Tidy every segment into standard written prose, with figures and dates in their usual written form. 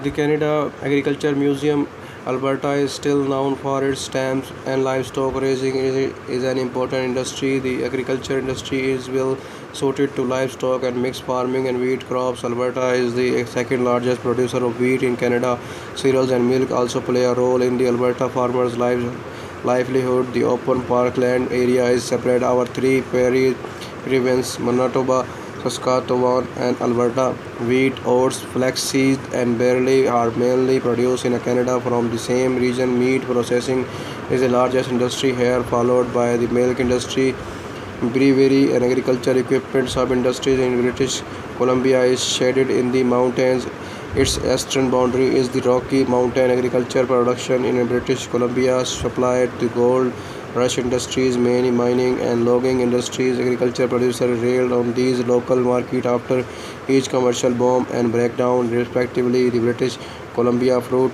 The Canada Agriculture Museum, Alberta, is still known for its stamps and livestock raising is an important industry. The agriculture industry is well suited to livestock and mixed farming and wheat crops. Alberta is the second largest producer of wheat in Canada. Cereals and milk also play a role in the Alberta farmers' livelihood. The open parkland area is spread over three prairie provinces: Manitoba, Saskatchewan, and Alberta. Wheat, oats, flaxseed, and barley are mainly produced in Canada from the same region. Meat processing is the largest industry here, followed by the milk industry, brewery, and agriculture equipment sub-industries. In British Columbia is shaded in the mountains. Its eastern boundary is the Rocky Mountain. Agriculture production in British Columbia supplied the gold rush industries, many mining and logging industries. Agriculture producers relied on these local markets after each commercial boom and breakdown, respectively. The British Columbia Fruit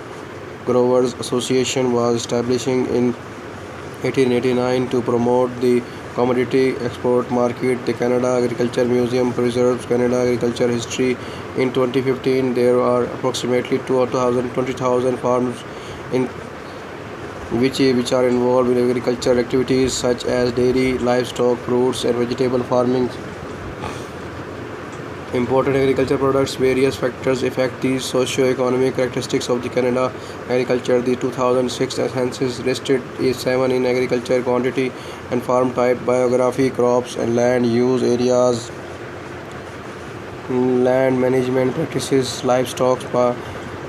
Growers Association was established in 1889 to promote the commodity export market. The Canada Agriculture Museum preserves Canada agriculture history. In 2015, there are approximately 20,000 farms in which are involved in agricultural activities such as dairy, livestock, fruits, and vegetable farming. Important agriculture products. Various factors affect the socio-economic characteristics of the Canada agriculture. The 2006 census listed is 7 in agriculture: quantity and farm type, biography, crops and land use areas, land management practices, livestock,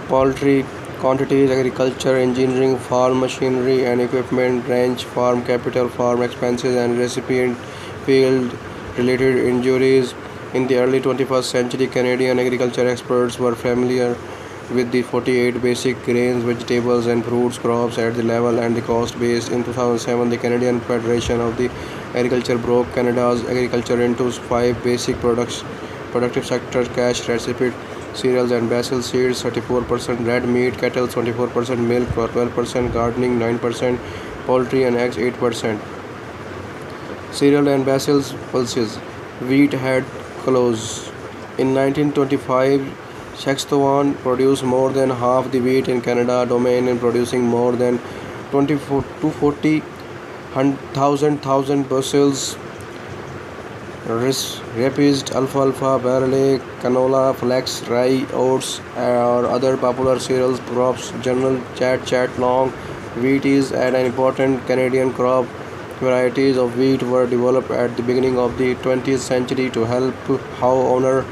poultry, quantities, agriculture, engineering, farm machinery and equipment, range, farm capital, farm expenses, and recipient field related injuries. In the early 21st century, Canadian agriculture experts were familiar with the 48 basic grains, vegetables, and fruits crops at the level and the cost base. In 2007, the Canadian Federation of the Agriculture broke Canada's agriculture into 5 basic productive sectors: cash, recipient, cereals and basil seeds 34%, red meat, cattle 24%, milk 12%, gardening 9%, poultry and eggs 8%. Cereal and basil pulses. Wheat had close. In 1925, Saskatchewan produced more than half the wheat in Canada, domain in producing more than 24 to 40,000 bushels. Rapeseed, alfalfa, barley, canola, flax, rye, oats, or other popular cereals crops. General chat long. Wheat is an important Canadian crop. Varieties of wheat were developed at the beginning of the 20th century to help homeowners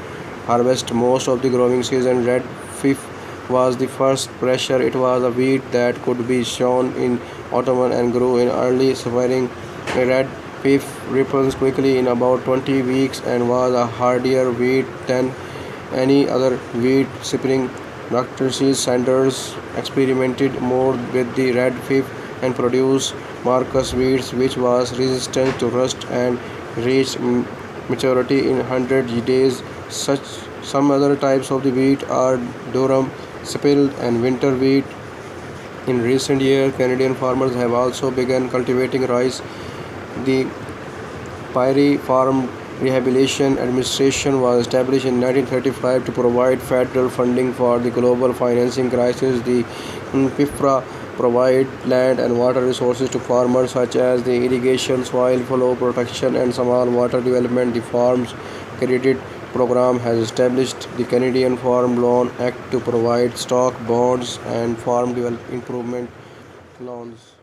harvest most of the growing season. Red Fife was the first pressure. It was a wheat that could be sown in autumn and grew in early spring. Red Fife ripens quickly in about 20 weeks and was a hardier wheat than any other wheat. Spring Dr. C. Sanders experimented more with the red fife and produced Marcus wheats, which was resistant to rust and reached maturity in 100 days. Some other types of the wheat are durum, spilled, and winter wheat. In recent years, Canadian farmers have also begun cultivating rice. The Prairie Farm Rehabilitation Administration was established in 1935 to provide federal funding for the global financing crisis. The PIFRA provide land and water resources to farmers such as the irrigation, soil flow protection, and small water development. The Farms Credit Program has established the Canadian Farm Loan Act to provide stock, bonds, and farm development improvement loans.